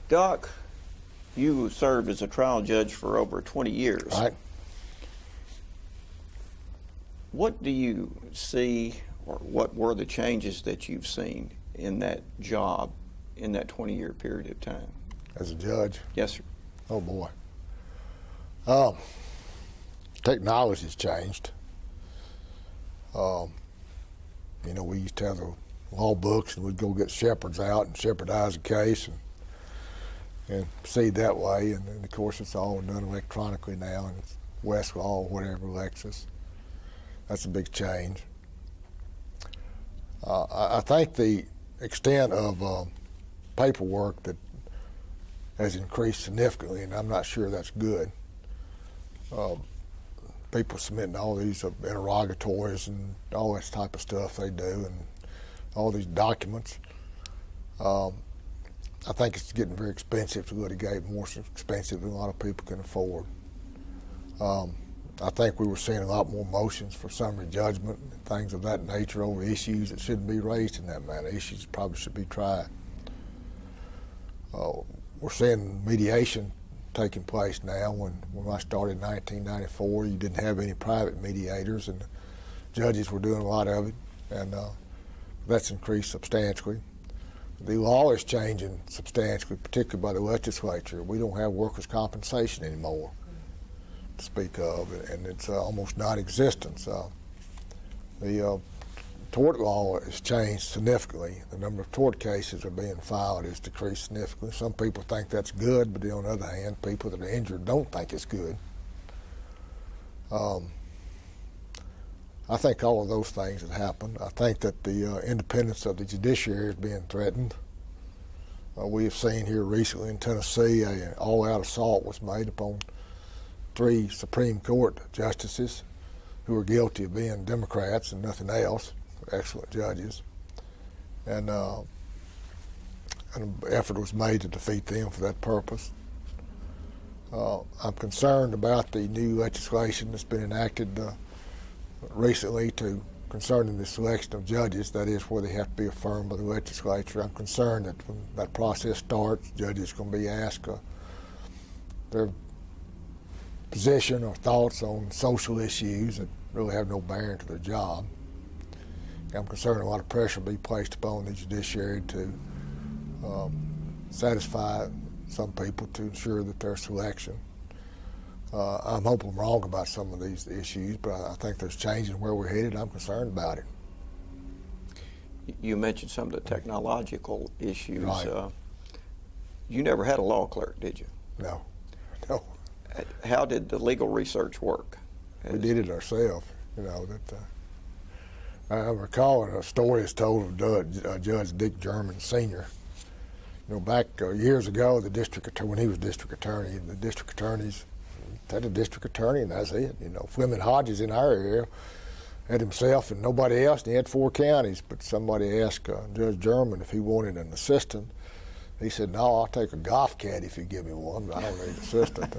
Doc, you served as a trial judge for over 20 years. Right. What do you see, or what were the changes that you've seen in that job in that 20-year period of time? As a judge? Yes, sir. Oh, boy. Technology's changed. You know, we used to have the law books, and we'd go get shepherds out and shepherdize a case and proceed that way. And then, of course, it's all done electronically now, and it's Westlaw, whatever, Lexus. That's a big change. I think the extent of paperwork that has increased significantly, and I'm not sure that's good. People submitting all these interrogatories and all this type of stuff they do, and all these documents. I think it's getting very expensive to litigate, more expensive than a lot of people can afford. I think we were seeing a lot more motions for summary judgment and things of that nature over issues that shouldn't be raised in that manner, issues that probably should be tried. We're seeing mediation taking place now. When I started in 1994, you didn't have any private mediators, and the judges were doing a lot of it, and that's increased substantially. The law is changing substantially, particularly by the legislature. We don't have workers' compensation anymore to speak of, and it's almost non-existent. The tort law has changed significantly. The number of tort cases that are being filed has decreased significantly. Some people think that's good, but on the other hand, people that are injured don't think it's good. I think all of those things have happened. I think that the independence of the judiciary is being threatened. We have seen here recently in Tennessee an all-out assault was made upon 3 Supreme Court justices who are guilty of being Democrats and nothing else, excellent judges. And an effort was made to defeat them for that purpose. I'm concerned about the new legislation that's been enacted recently concerning the selection of judges, that is, where they have to be affirmed by the legislature. I'm concerned that when that process starts, judges are going to be asked their position or thoughts on social issues that really have no bearing to their job. I'm concerned a lot of pressure will be placed upon the judiciary to satisfy some people to ensure that their selection. I'm hoping I'm wrong about some of these issues, but I think there's changes in where we're headed. I'm concerned about it. You mentioned some of the technological issues. Right. You never had a law clerk, did you? No. How did the legal research work? We did it ourselves. You know, I recall a story is told of Judge Dick German Sr. You know, back years ago, the district attorney, when he was district attorney, the district attorneys had a district attorney, and that's it. You know, Fleming Hodges in our area had himself and nobody else, and he had 4 counties. But somebody asked Judge German if he wanted an assistant. He said, "No, I'll take a golf caddy if you give me one. I don't need an assistant."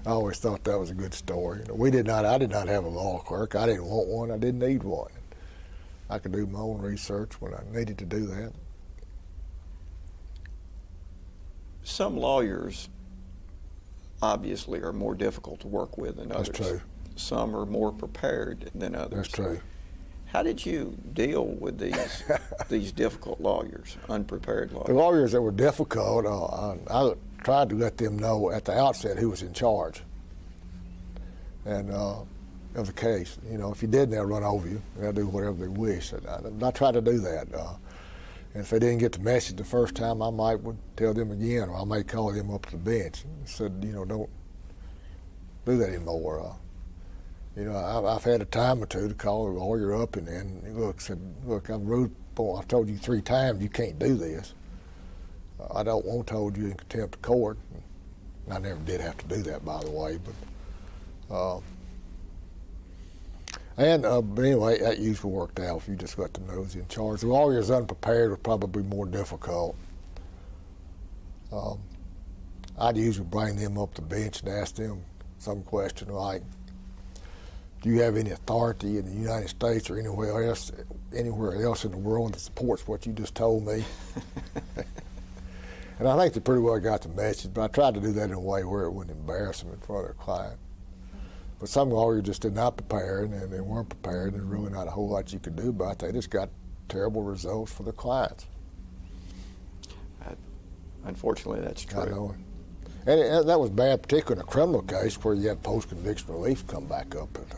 I always thought that was a good story. You know, I did not have a law clerk. I didn't want one. I didn't need one. I could do my own research when I needed to do that. Some lawyers obviously are more difficult to work with than others. That's true. Some are more prepared than others. That's true. How did you deal with these difficult lawyers, unprepared lawyers? The lawyers that were difficult, I tried to let them know at the outset who was in charge and of the case. You know, if you didn't, they'll run over you. They'll do whatever they wish. I tried to do that. And if they didn't get the message the first time, I would tell them again, or I may call them up to the bench and said, you know, don't do that anymore. You know, I've had a time or two to call a lawyer up and said, look, I'm rude. I've told you 3 times you can't do this. I don't want to hold you in contempt of court. I never did have to do that, by the way. But anyway, that usually worked out if you just let them know who's in charge. The lawyers unprepared were probably more difficult. I'd usually bring them up to the bench and ask them some question like, do you have any authority in the United States or anywhere else in the world that supports what you just told me? And I think they pretty well got the message, but I tried to do that in a way where it wouldn't embarrass them in front of their client. But some lawyers just did not prepare, and they weren't prepared, and there's really not a whole lot you could do about it. They just got terrible results for their clients. Unfortunately, that's true. I know. And that was bad, particularly in a criminal case where you have post-conviction relief come back up into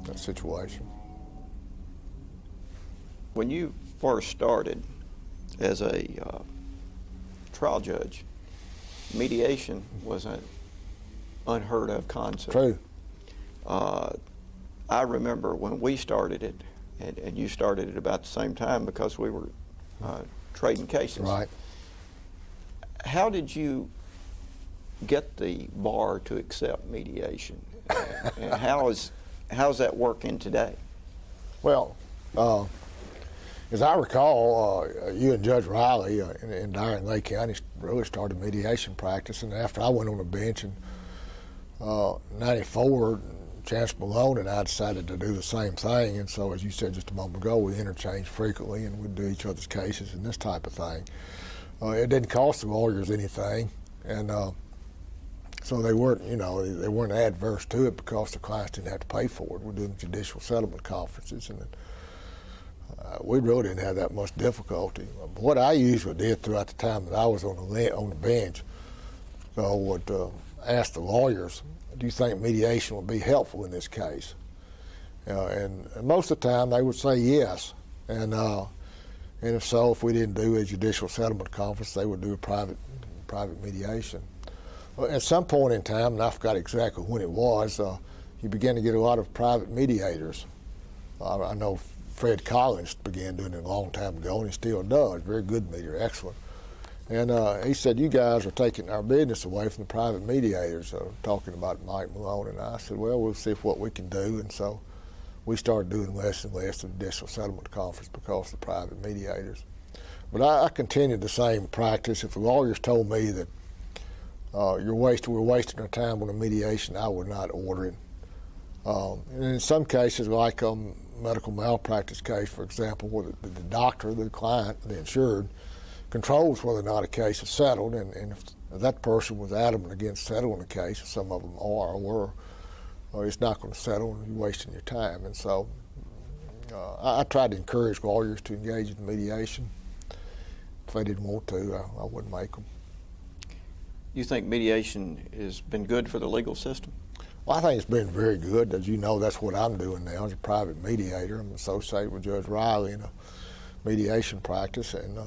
that situation. When you first started as a trial judge, mediation was an unheard of concept. True. I remember when we started it, and you started it about the same time because we were trading cases. Right. How did you get the bar to accept mediation? And how's that working today? Well, as I recall, you and Judge Riley in Dyer and Lake County really started mediation practice, and after I went on the bench in '94, Chancellor Malone and I decided to do the same thing, and so as you said just a moment ago, we interchanged frequently and we'd do each other's cases and this type of thing. It didn't cost the lawyers anything, and so they weren't, they weren't adverse to it because the clients didn't have to pay for it. We're doing judicial settlement conferences, and we really didn't have that much difficulty. What I usually did throughout the time that I was on the bench, so I would ask the lawyers, do you think mediation would be helpful in this case? And most of the time they would say yes. And if so, if we didn't do a judicial settlement conference, they would do a private mediation. Well, at some point in time, and I forgot exactly when it was, you began to get a lot of private mediators. I know Fred Collins began doing it a long time ago, and he still does. Very good mediator, excellent. And he said, you guys are taking our business away from the private mediators, talking about Mike Malone. And I said, well, we'll see what we can do. And so we started doing less and less of the judicial settlement conference because of the private mediators. But I continued the same practice. If the lawyers told me that we're wasting our time on a mediation, I would not order it. And in some cases, like a medical malpractice case, for example, where the doctor, the client, the insured, controls whether or not a case is settled, and if that person was adamant against settling the case, some of them are or were, it's not going to settle and you're wasting your time. And so I tried to encourage lawyers to engage in mediation. If they didn't want to, I wouldn't make them. You think mediation has been good for the legal system? Well, I think it's been very good. As you know, that's what I'm doing now as a private mediator. I'm associated with Judge Riley in a mediation practice, and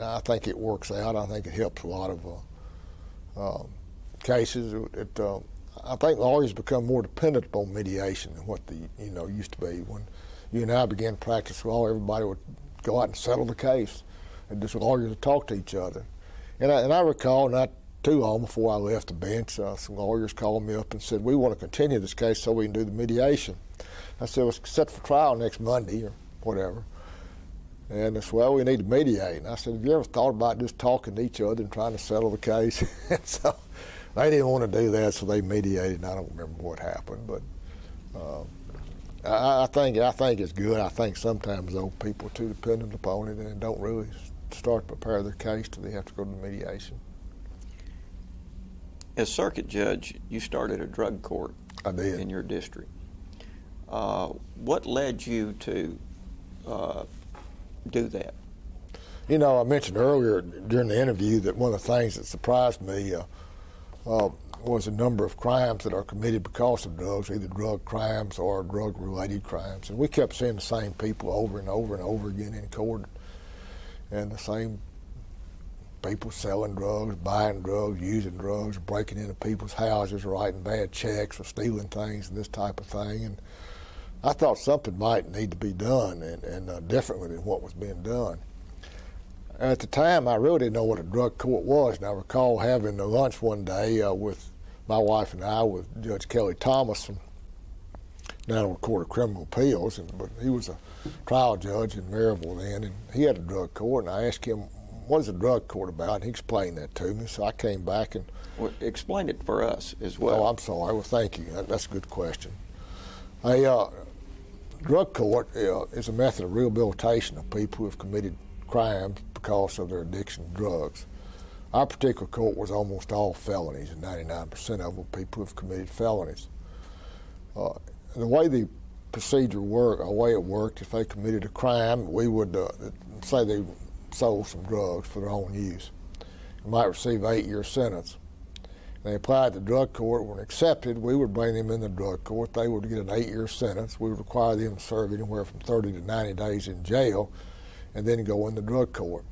I think it works out. I think it helps a lot of cases. I think lawyers become more dependent upon mediation than what used to be. When you and I began to practice law, everybody would go out and settle the case, and just lawyers would talk to each other. And I recall not too long before I left the bench, some lawyers called me up and said, we want to continue this case so we can do the mediation. I said, well, it's set for trial next Monday or whatever. And they said, well, we need to mediate. And I said, have you ever thought about just talking to each other and trying to settle the case? And so they didn't want to do that, so they mediated, and I don't remember what happened. But I think it's good. I think sometimes, though, people are too dependent upon it and don't really start to prepare their case till they have to go to mediation. As circuit judge, you started a drug court. I did. In your district. What led you to do that? I mentioned earlier during the interview that one of the things that surprised me was the number of crimes that are committed because of drugs, either drug crimes or drug-related crimes. And we kept seeing the same people over and over and over again in court, and the same people selling drugs, buying drugs, using drugs, breaking into people's houses, writing bad checks or stealing things and this type of thing. And I thought something might need to be done and differently than what was being done. At the time, I really didn't know what a drug court was, and I recall having a lunch one day with my wife and I with Judge Kelly Thomas from National Court of Criminal Appeals, but he was a trial judge in Maryville then, and he had a drug court, and I asked him, what is a drug court about? And he explained that to me, so I came back and... Well, explain it for us as well. Oh, I'm sorry. Well, thank you. That's a good question. A drug court is a method of rehabilitation of people who have committed crimes because of their addiction to drugs. Our particular court was almost all felonies, and 99% of them people who've committed felonies. The way the procedure worked, or way it worked, if they committed a crime, we would say they sold some drugs for their own use. They might receive an 8-year sentence. They applied to drug court. When accepted, we would bring them in the drug court. They would get an 8-year sentence. We would require them to serve anywhere from 30 to 90 days in jail and then go in the drug court.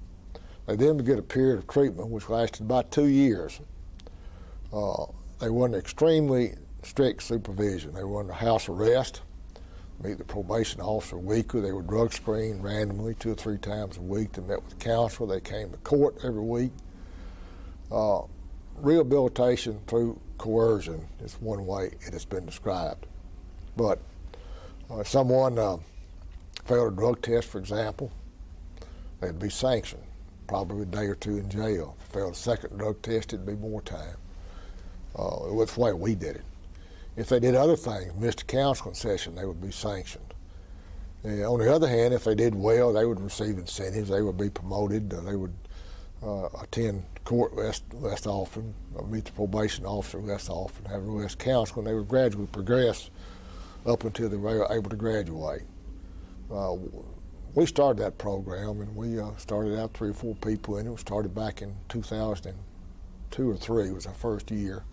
They then would get a period of treatment which lasted about 2 years. They were under extremely strict supervision. They were under house arrest, meet the probation officer weekly. They were drug screened randomly 2 or 3 times a week. They met with a counselor. They came to court every week. Rehabilitation through coercion is one way it has been described. But if someone failed a drug test, for example, they'd be sanctioned, probably a day or 2 in jail. If they failed a second drug test, it'd be more time. That's the way we did it. If they did other things, missed a counseling session, they would be sanctioned. On the other hand, if they did well, they would receive incentives. They would be promoted. They would attend court less often, meet the probation officer less often, have less counseling. They would gradually progress up until they were able to graduate. We started that program, and we started out 3 or 4 people in it. We started back in 2002 or 3 was our first year.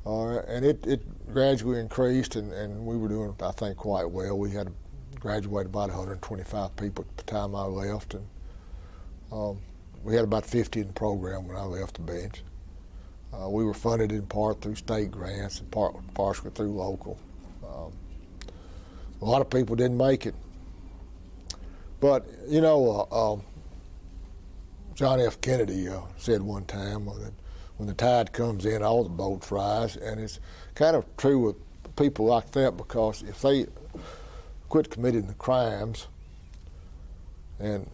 And it gradually increased, and we were doing, I think, quite well. We had graduated about 125 people at the time I left, and we had about 50 in the program when I left the bench. We were funded in part through state grants and partially through local. A lot of people didn't make it. But, you know, John F. Kennedy said one time that when the tide comes in, all the boats rise, and it's kind of true with people like that, because if they quit committing the crimes, and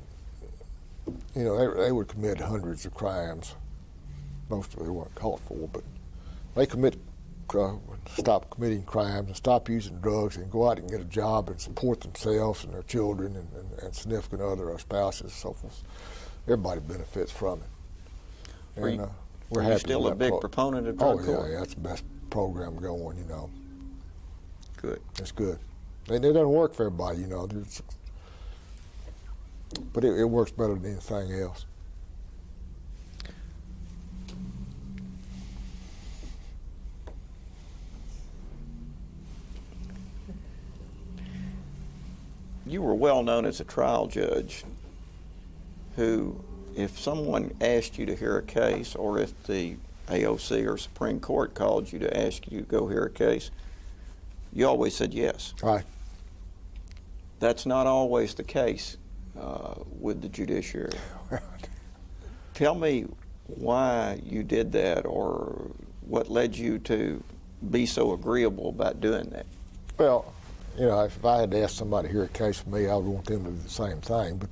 you know, they would commit hundreds of crimes. Most of them they weren't caught for, but they stop committing crimes and stop using drugs and go out and get a job and support themselves and their children and significant other, or spouses and so forth. Everybody benefits from it. And, we're happy. Still a big proponent of drug court? Yeah, that's the best program going, you know. Good. It's good. It doesn't work for everybody, you know. But it works better than anything else. You were well known as a trial judge who, if someone asked you to hear a case, or if the AOC or Supreme Court called you to ask you to go hear a case, you always said yes. Right. That's not always the case with the judiciary. Tell me why you did that, or what led you to be so agreeable about doing that. Well, you know, if I had to ask somebody to hear a case for me, I would want them to do the same thing. But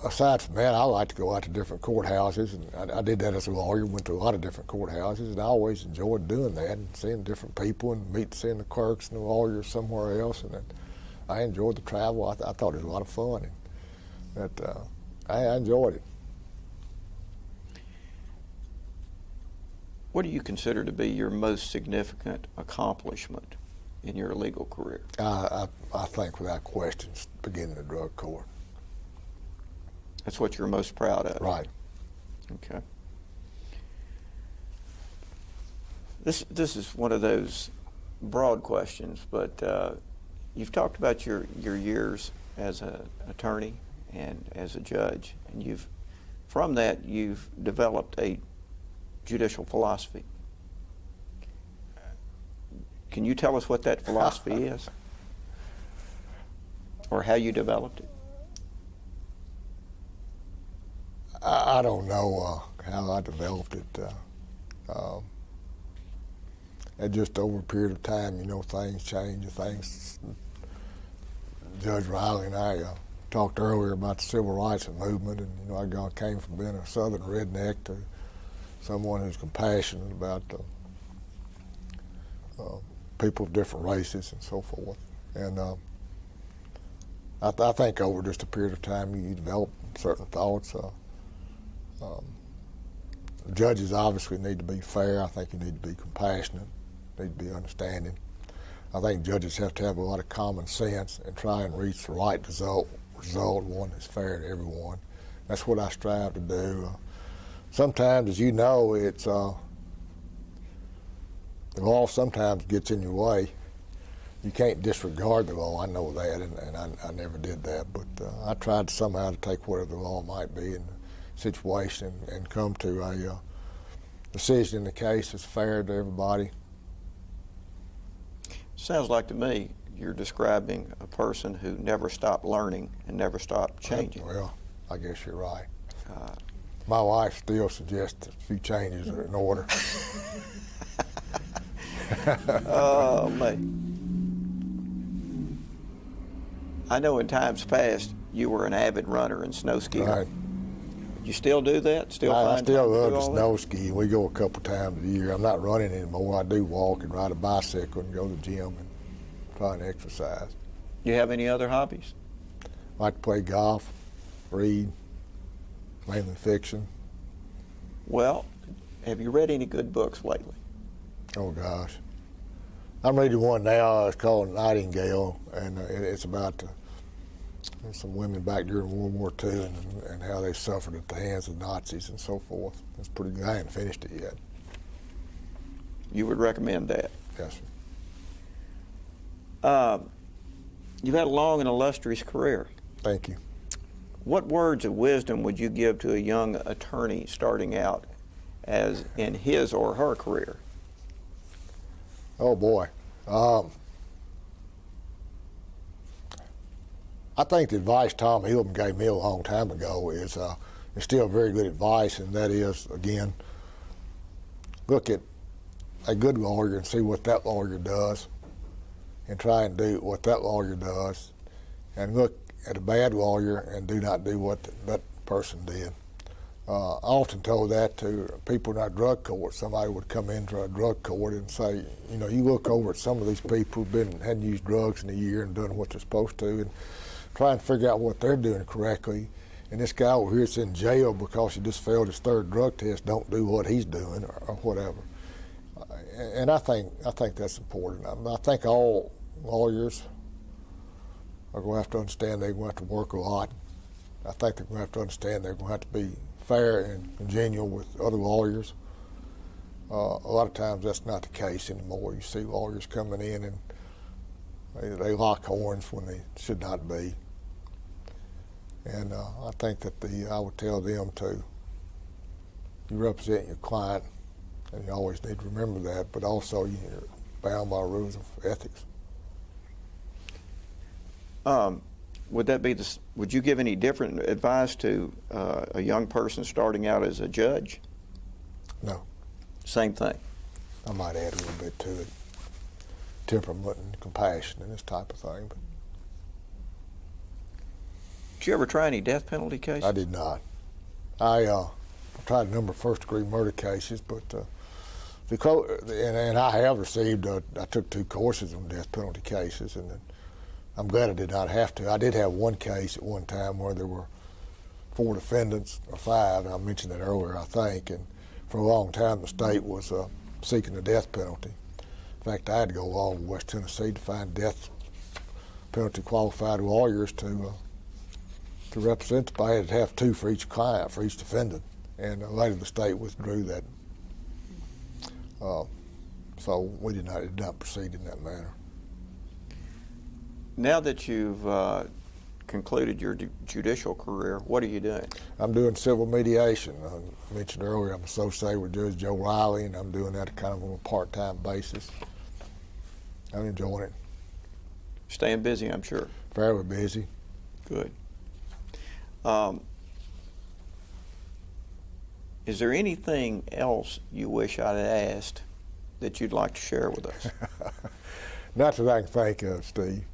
aside from that, I like to go out to different courthouses, and I did that as a lawyer, went to a lot of different courthouses, and I always enjoyed doing that and seeing different people and seeing the clerks and the lawyers somewhere else. And I enjoyed the travel. I thought it was a lot of fun, and I enjoyed it. What do you consider to be your most significant accomplishment in your legal career? I think without question, beginning the drug court. That's what you're most proud of? Right. Okay. This is one of those broad questions, but you've talked about your years as an attorney and as a judge, and from that you've developed a judicial philosophy. Can you tell us what that philosophy is, or how you developed it? I don't know how I developed it. And just over a period of time, you know, things change and things. Judge Riley and I talked earlier about the civil rights movement, and you know, I came from being a Southern redneck to someone who's compassionate about people of different races and so forth. And I think over just a period of time you develop certain thoughts. Judges obviously need to be fair. I think you need to be compassionate, need to be understanding. I think judges have to have a lot of common sense and try and reach the right result, one that's fair to everyone. That's what I strive to do. Sometimes, as you know, it's the law sometimes gets in your way. You can't disregard the law. I know that, and I never did that. But I tried somehow to take whatever the law might be in the situation and come to a decision in the case that's fair to everybody. Sounds like to me you're describing a person who never stopped learning and never stopped changing. Well, I guess you're right. My wife still suggests a few changes are in order. Oh, man. I know in times past you were an avid runner and snow skier. Right. You still do that? I still love to snow ski. We go a couple times a year. I'm not running anymore. I do walk and ride a bicycle and go to the gym and try and exercise. You have any other hobbies? I like to play golf, read, mainly fiction. Well, have you read any good books lately? Oh, gosh. I'm reading one now. It's called Nightingale, and it's about some women back during World War II and how they suffered at the hands of Nazis and so forth. It's pretty good. I haven't finished it yet. You would recommend that? Yes, sir. You've had a long and illustrious career. Thank you. What words of wisdom would you give to a young attorney starting out as in his or her career? Oh, boy. I think the advice Tom Hillman gave me a long time ago is still very good advice, and that is, again, look at a good lawyer and see what that lawyer does and try and do what that lawyer does, and look at a bad lawyer and do not do what that person did. I often told that to people in our drug court. Somebody would come into our drug court and say, you know, you look over at some of these people who hadn't used drugs in a year and done what they're supposed to, and try and figure out what they're doing correctly. And this guy over here that's in jail because he just failed his third drug test don't do what he's doing or whatever. And I think that's important. I think all lawyers are going to have to understand they're going to have to work a lot. I think they're going to have to understand they're going to have to be fair and congenial with other lawyers. A lot of times that's not the case anymore. You see lawyers coming in and they lock horns when they should not be. And I think that I would tell them to, you represent your client, and you always need to remember that, but also you're bound by rules of ethics. Would you give any different advice to a young person starting out as a judge? No. Same thing? I might add a little bit to it. Temperament and compassion and this type of thing. But did you ever try any death penalty cases? I did not. I tried a number of first-degree murder cases, but and I have received. I took 2 courses on death penalty cases, and I'm glad I did not have to. I did have one case at one time where there were 4 defendants, or 5. I mentioned that earlier, I think, and for a long time the state was seeking the death penalty. In fact, I had to go all over West Tennessee to find death penalty qualified lawyers to represent. I had to have 2 for each client, for each defendant, and later the state withdrew that. So we did not proceed in that manner. Now that you've concluded your judicial career, what are you doing? I'm doing civil mediation. I mentioned earlier I'm associated with Judge Joe Riley, and I'm doing that kind of on a part-time basis. I'm enjoying it. Staying busy, I'm sure. Fairly busy. Good. Is there anything else you wish I'd asked that you'd like to share with us? Not that I can think of, Steve.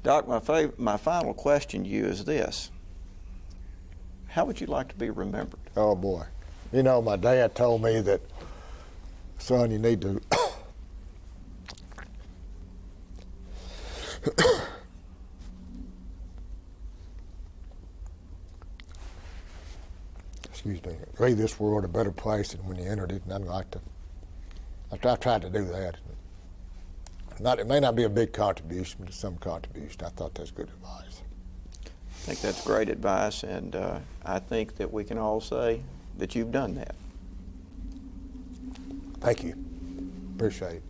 Doc, my final question to you is this. How would you like to be remembered? Oh, boy. You know, my dad told me that, son, you need to leave this world a better place than when you entered it, and I'd like to. I tried to do that. It may not be a big contribution, but it's some contribution. I thought that's good advice. I think that's great advice, and I think that we can all say that you've done that. Thank you. Appreciate it.